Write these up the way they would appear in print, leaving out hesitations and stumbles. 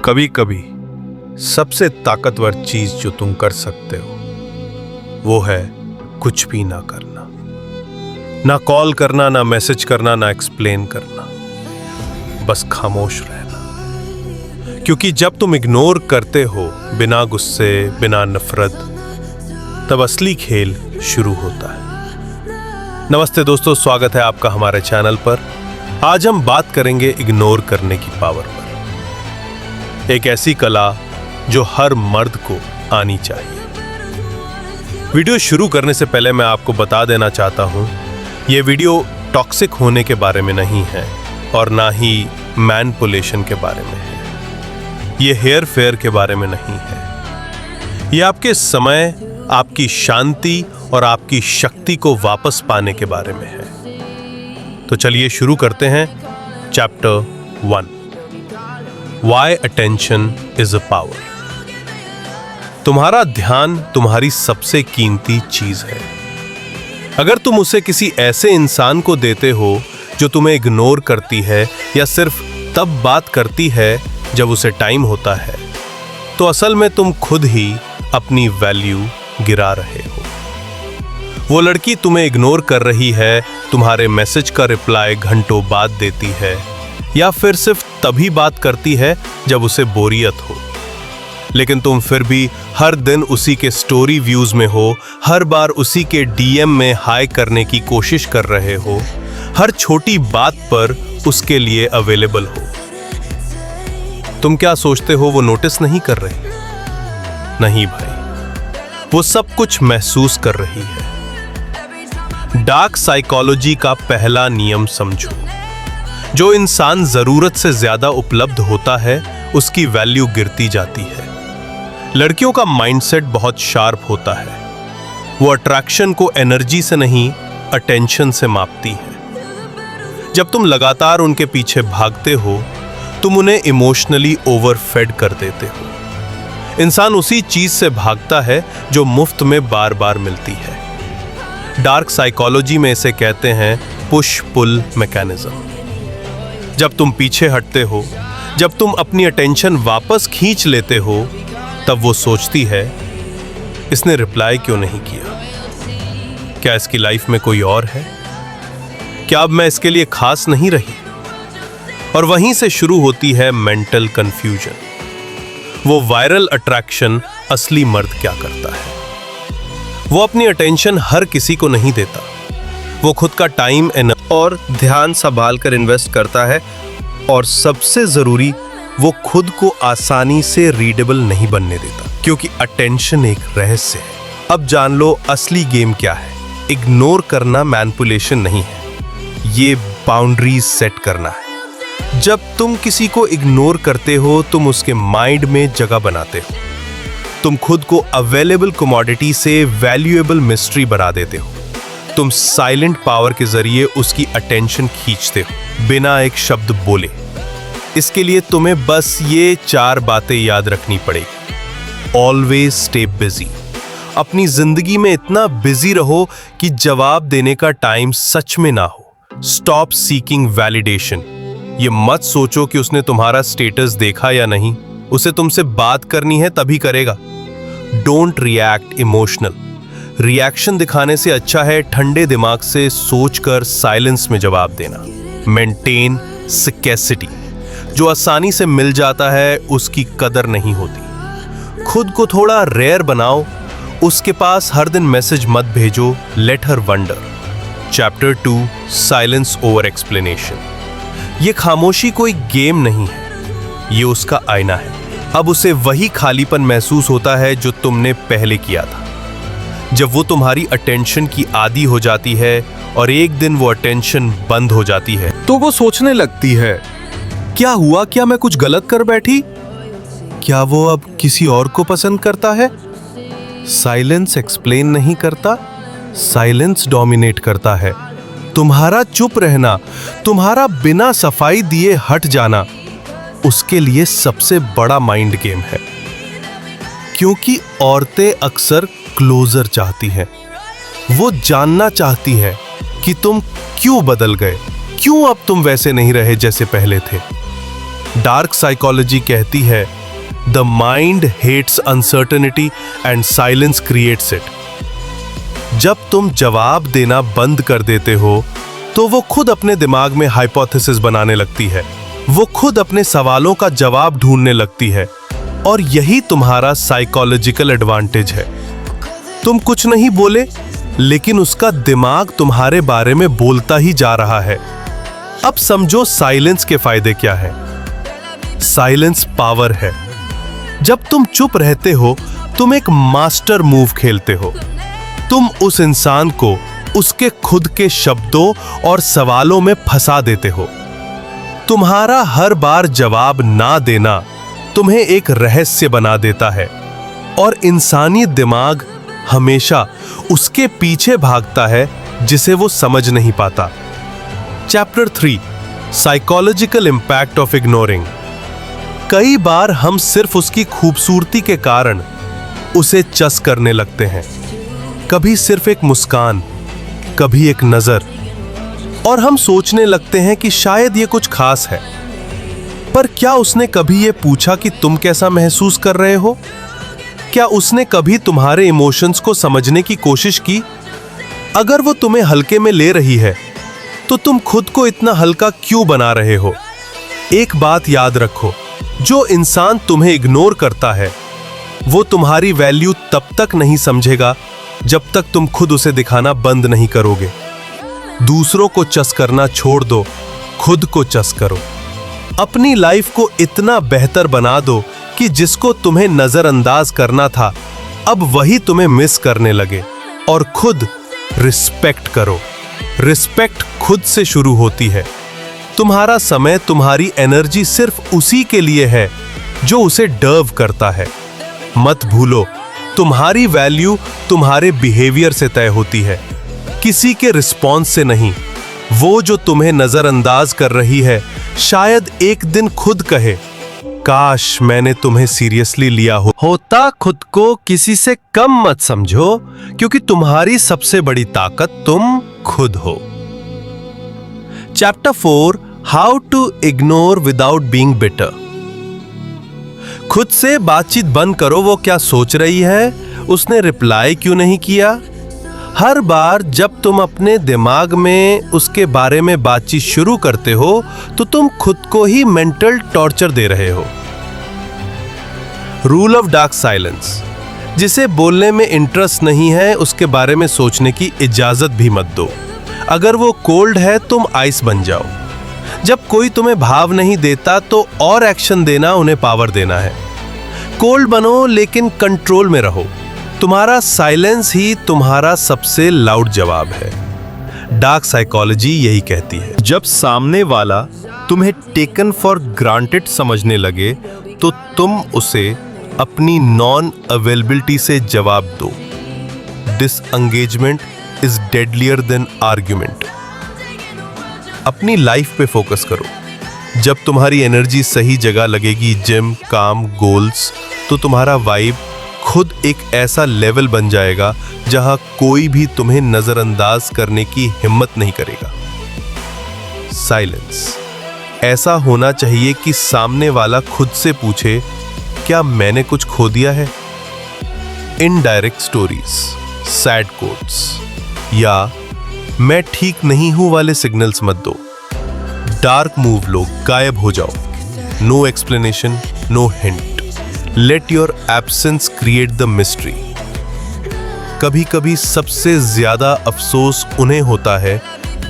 कभी कभी सबसे ताकतवर चीज जो तुम कर सकते हो वो है कुछ भी ना करना। ना कॉल करना, ना मैसेज करना, ना एक्सप्लेन करना, बस खामोश रहना। क्योंकि जब तुम इग्नोर करते हो बिना गुस्से, बिना नफरत, तब असली खेल शुरू होता है। नमस्ते दोस्तों, स्वागत है आपका हमारे चैनल पर। आज हम बात करेंगे इग्नोर करने की पावर पर, एक ऐसी कला जो हर मर्द को आनी चाहिए। वीडियो शुरू करने से पहले मैं आपको बता देना चाहता हूं, यह वीडियो टॉक्सिक होने के बारे में नहीं है और ना ही मैनिपुलेशन के बारे में है। यह हेयर फेयर के बारे में नहीं है। यह आपके समय, आपकी शांति और आपकी शक्ति को वापस पाने के बारे में है। तो चलिए शुरू करते हैं। Chapter 1, Why attention is a power। तुम्हारा ध्यान तुम्हारी सबसे कीमती चीज है। अगर तुम उसे किसी ऐसे इंसान को देते हो जो तुम्हें इग्नोर करती है या सिर्फ तब बात करती है जब उसे टाइम होता है, तो असल में तुम खुद ही अपनी वैल्यू गिरा रहे हो। वो लड़की तुम्हें इग्नोर कर रही है, तुम्हारे मैसेज का रिप्लाई घंटों बाद देती है या फिर सिर्फ तभी बात करती है जब उसे बोरियत हो, लेकिन तुम फिर भी हर दिन उसी के स्टोरी व्यूज में हो, हर बार उसी के डीएम में हाय करने की कोशिश कर रहे हो, हर छोटी बात पर उसके लिए अवेलेबल हो। तुम क्या सोचते हो वो नोटिस नहीं कर रही? नहीं भाई, वो सब कुछ महसूस कर रही है। डार्क साइकोलॉजी का पहला नियम समझो। जो इंसान जरूरत से ज्यादा उपलब्ध होता है उसकी वैल्यू गिरती जाती है। लड़कियों का माइंडसेट बहुत शार्प होता है। वो अट्रैक्शन को एनर्जी से नहीं, अटेंशन से मापती है। जब तुम लगातार उनके पीछे भागते हो, तुम उन्हें इमोशनली ओवरफेड कर देते हो। इंसान उसी चीज से भागता है जो मुफ्त में बार बार मिलती है। डार्क साइकोलॉजी में इसे कहते हैं पुश पुल मैकेनिज्म। जब तुम पीछे हटते हो, जब तुम अपनी अटेंशन वापस खींच लेते हो, तब वो सोचती है इसने रिप्लाई क्यों नहीं किया? क्या इसकी लाइफ में कोई और है? क्या अब मैं इसके लिए खास नहीं रही? और वहीं से शुरू होती है मेंटल कंफ्यूजन। वो वायरल अट्रैक्शन असली मर्द क्या करता है? वो अपनी अटेंशन हर किसी को नहीं देता। वो खुद का टाइम और ध्यान संभाल कर इन्वेस्ट करता है, और सबसे जरूरी, वो खुद को आसानी से रीडेबल नहीं बनने देता, क्योंकि अटेंशन एक रहस्य है। अब जान लो असली गेम क्या है। इग्नोर करना मैनिपुलेशन नहीं है, ये बाउंड्रीज सेट करना है। जब तुम किसी को इग्नोर करते हो, तुम उसके माइंड में जगह बनाते हो। तुम खुद को अवेलेबल कमोडिटी से वैल्यूएबल मिस्ट्री बना देते हो। तुम साइलेंट पावर के जरिए उसकी अटेंशन खींचते हो बिना एक शब्द बोले। इसके लिए तुम्हें बस ये 4 बातें याद रखनी पड़ेगी। Always stay busy. अपनी जिंदगी में इतना बिजी रहो कि जवाब देने का टाइम सच में ना हो। Stop seeking validation. ये मत सोचो कि उसने तुम्हारा स्टेटस देखा या नहीं, उसे तुमसे बात करनी है तभी करेगा। Don't react emotional. रिएक्शन दिखाने से अच्छा है ठंडे दिमाग से सोचकर साइलेंस में जवाब देना। Maintain scarcity. जो आसानी से मिल जाता है उसकी कदर नहीं होती। खुद को थोड़ा रेयर बनाओ। उसके पास हर दिन मैसेज मत भेजो। Let her wonder. Chapter 2, silence over explanation. ये खामोशी कोई गेम नहीं है, ये उसका आईना है। अब उसे वही खालीपन महसूस होता है जो तुमने पहले किया था। जब वो तुम्हारी अटेंशन की आदी हो जाती है और एक दिन वो अटेंशन बंद हो जाती है, तो वो सोचने लगती है, क्या हुआ? क्या मैं कुछ गलत कर बैठी? क्या वो अब किसी और को पसंद करता है? साइलेंस एक्सप्लेन नहीं करता, साइलेंस डोमिनेट करता है। तुम्हारा चुप रहना, तुम्हारा बिना सफाई दिए हट जाना, उसके लिए सबसे बड़ा माइंड गेम है। क्योंकि औरतें अक्सर क्लोजर चाहती हैं। वो जानना चाहती है कि तुम क्यों बदल गए, क्यों अब तुम वैसे नहीं रहे जैसे पहले थे। डार्क साइकोलॉजी कहती है the mind hates uncertainty and silence creates it. जब तुम जवाब देना बंद कर देते हो तो वो खुद अपने दिमाग में हाइपोथेसिस बनाने लगती है, वो खुद अपने सवालों का जवाब ढूंढने लगती है, और यही तुम्हारा साइकोलॉजिकल एडवांटेज है। तुम कुछ नहीं बोले, लेकिन उसका दिमाग तुम्हारे बारे में बोलता ही जा रहा है। अब समझो साइलेंस के फायदे क्या है। साइलेंस पावर है। जब तुम चुप रहते हो, तुम एक मास्टर मूव खेलते हो। तुम उस इंसान को उसके खुद के शब्दों और सवालों में फंसा देते हो। तुम्हारा हर बार जवाब ना देना तुम्हें एक रहस्य बना देता है, और इंसानी दिमाग हमेशा उसके पीछे भागता है जिसे वो समझ नहीं पाता। Chapter 3 psychological impact of ignoring. कई बार हम सिर्फ उसकी खूबसूरती के कारण उसे चस करने लगते हैं। कभी सिर्फ एक मुस्कान, कभी एक नजर, और हम सोचने लगते हैं कि शायद ये कुछ खास है। पर क्या उसने कभी ये पूछा कि तुम कैसा महसूस कर रहे हो? क्या उसने कभी तुम्हारे इमोशंस को समझने की कोशिश की? अगर वो तुम्हें हल्के में ले रही है, तो तुम खुद को इतना हल्का क्यों बना रहे हो? एक बात याद रखो, जो इंसान तुम्हें इग्नोर करता है, वो तुम्हारी वैल्यू तब तक नहीं समझेगा जब तक तुम खुद उसे दिखाना बंद नहीं करोगे। दूसरों को चस करना छोड़ दो, खुद को चस करो। अपनी लाइफ को इतना बेहतर बना दो कि जिसको तुम्हें नजरअंदाज करना था, अब वही तुम्हें मिस करने लगे। और खुद रिस्पेक्ट करो। रिस्पेक्ट खुद से शुरू होती है। तुम्हारा समय, तुम्हारी एनर्जी सिर्फ उसी के लिए है जो उसे डर्व करता है। मत भूलो, तुम्हारी वैल्यू तुम्हारे बिहेवियर से तय होती है, किसी के रिस्पॉन्स से नहीं। वो जो तुम्हें नजरअंदाज कर रही है, शायद एक दिन खुद कहे, काश मैंने तुम्हें सीरियसली लिया होता। खुद को किसी से कम मत समझो, क्योंकि तुम्हारी सबसे बड़ी ताकत तुम खुद हो। Chapter 4 how to ignore without being bitter. खुद से बातचीत बंद करो। वो क्या सोच रही है? उसने रिप्लाई क्यों नहीं किया? हर बार जब तुम अपने दिमाग में उसके बारे में बातचीत शुरू करते हो, तो तुम खुद को ही मेंटल टॉर्चर दे रहे हो। Rule of dark silence. जिसे बोलने में इंटरेस्ट नहीं है, उसके बारे में सोचने की इजाजत भी मत दो। अगर वो कोल्ड है, तुम आइस बन जाओ। जब कोई तुम्हें भाव नहीं देता, तो और एक्शन देना उन्हें पावर देना है। कोल्ड बनो, लेकिन कंट्रोल में रहो। तुम्हारा साइलेंस ही तुम्हारा सबसे लाउड जवाब है। डार्क साइकोलॉजी यही कहती है, जब सामने वाला तुम्हें टेकन फॉर ग्रांटेड समझने लगे, तो तुम उसे अपनी नॉन अवेलेबिलिटी से जवाब दो। Disengagement is deadlier than argument. अपनी लाइफ पे फोकस करो। जब तुम्हारी एनर्जी सही जगह लगेगी, जिम, काम, गोल्स, तो तुम्हारा वाइब खुद एक ऐसा लेवल बन जाएगा जहां कोई भी तुम्हें नजरअंदाज करने की हिम्मत नहीं करेगा। साइलेंस ऐसा होना चाहिए कि सामने वाला खुद से पूछे, क्या मैंने कुछ खो दिया है? इनडायरेक्ट स्टोरीज, सैड कोट्स या मैं ठीक नहीं हूं वाले सिग्नल्स मत दो। डार्क मूव लो, गायब हो जाओ। No explanation, no hint. Let your absence create the mystery. कभी कभी सबसे ज्यादा अफसोस उन्हें होता है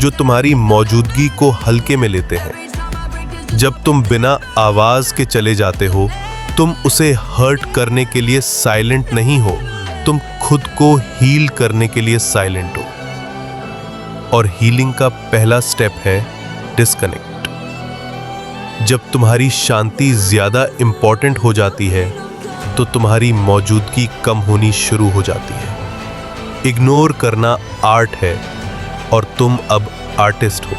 जो तुम्हारी मौजूदगी को हल्के में लेते हैं। जब तुम बिना आवाज के चले जाते हो, तुम उसे हर्ट करने के लिए साइलेंट नहीं हो, तुम खुद को हील करने के लिए साइलेंट हो। और हीलिंग का पहला स्टेप है डिस्कनेक्ट। जब तुम्हारी शांति ज्यादा इंपॉर्टेंट हो जाती है, तो तुम्हारी मौजूदगी कम होनी शुरू हो जाती है। इग्नोर करना आर्ट है, और तुम अब आर्टिस्ट हो।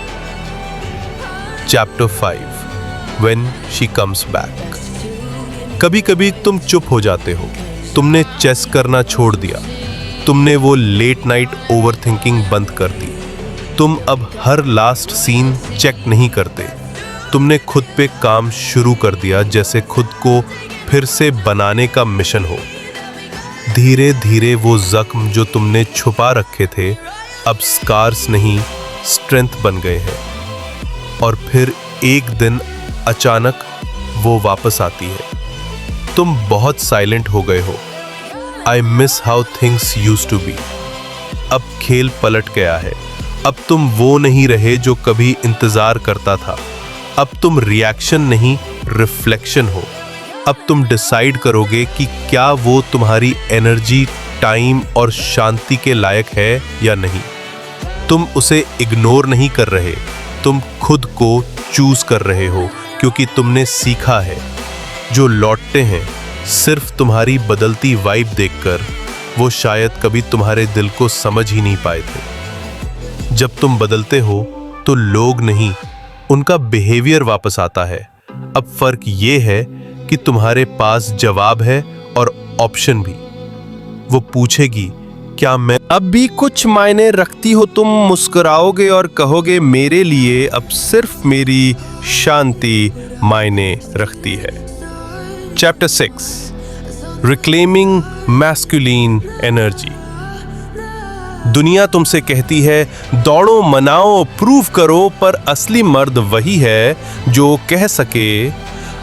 Chapter 5 when she comes back. कभी कभी तुम चुप हो जाते हो। तुमने चेस करना छोड़ दिया। तुमने वो लेट नाइट ओवरथिंकिंग बंद कर दी। तुम अब हर लास्ट सीन चेक नहीं करते। तुमने खुद पे काम शुरू कर दिया, जैसे खुद को फिर से बनाने का मिशन हो। धीरे धीरे वो जख्म जो तुमने छुपा रखे थे अब स्कार्स नहीं, स्ट्रेंथ बन गए हैं। और फिर एक दिन अचानक वो वापस आती है। तुम बहुत साइलेंट हो गए हो। I miss how things used to be. अब खेल पलट गया है। अब तुम वो नहीं रहे जो कभी इंतजार करता था। अब तुम रिएक्शन नहीं, रिफ्लेक्शन हो। अब तुम डिसाइड करोगे कि क्या वो तुम्हारी एनर्जी, टाइम और शांति के लायक है या नहीं। तुम उसे इग्नोर नहीं कर रहे, तुम खुद को चूज कर रहे हो, क्योंकि तुमने सीखा है जो लौटते हैं सिर्फ तुम्हारी बदलती वाइब देखकर, वो शायद कभी तुम्हारे दिल को समझ ही नहीं पाए थे। जब तुम बदलते हो तो लोग नहीं, उनका बिहेवियर वापस आता है। अब फर्क ये है कि तुम्हारे पास जवाब है और ऑप्शन भी। वो पूछेगी, क्या मैं अब भी कुछ मायने रखती हो? तुम मुस्कुराओगे और कहोगे, मेरे लिए अब सिर्फ मेरी शांति मायने रखती है। Chapter 6, reclaiming masculine energy. दुनिया तुमसे कहती है, दौड़ो, मनाओ, प्रूव करो, पर असली मर्द वही है जो कह सके,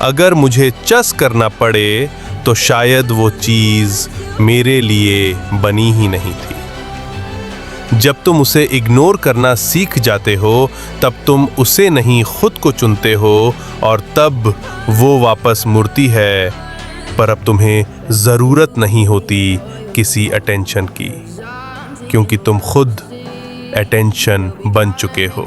अगर मुझे चस करना पड़े तो शायद वो चीज मेरे लिए बनी ही नहीं थी। जब तुम उसे इग्नोर करना सीख जाते हो तब तुम उसे नहीं, खुद को चुनते हो, और तब वो वापस मुड़ती है। पर अब तुम्हें जरूरत नहीं होती किसी अटेंशन की, क्योंकि तुम खुद अटेंशन बन चुके हो।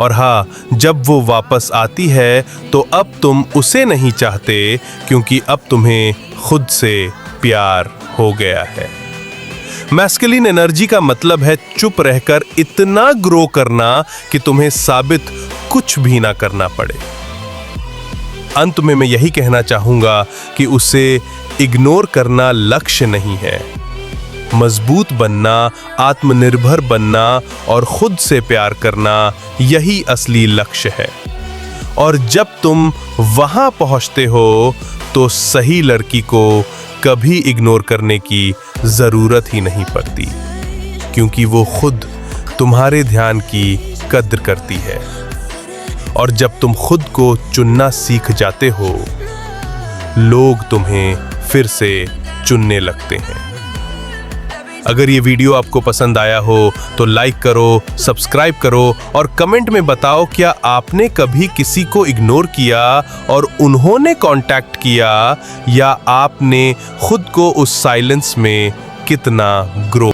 और हाँ, जब वो वापस आती है तो अब तुम उसे नहीं चाहते, क्योंकि अब तुम्हें खुद से प्यार हो गया है। मैस्कुलिन एनर्जी का मतलब है चुप रहकर इतना ग्रो करना कि तुम्हें साबित कुछ भी ना करना पड़े। अंत में मैं यही कहना चाहूंगा कि उसे इग्नोर करना लक्ष्य नहीं है। मजबूत बनना, आत्मनिर्भर बनना और खुद से प्यार करना, यही असली लक्ष्य है। और जब तुम वहां पहुंचते हो तो सही लड़की को कभी इग्नोर करने की जरूरत ही नहीं पड़ती, क्योंकि वो खुद तुम्हारे ध्यान की कद्र करती है। और जब तुम खुद को चुनना सीख जाते हो, लोग तुम्हें फिर से चुनने लगते हैं। अगर ये वीडियो आपको पसंद आया हो तो लाइक करो, सब्सक्राइब करो और कमेंट में बताओ, क्या आपने कभी किसी को इग्नोर किया और उन्होंने कांटेक्ट किया, या आपने खुद को उस साइलेंस में कितना ग्रो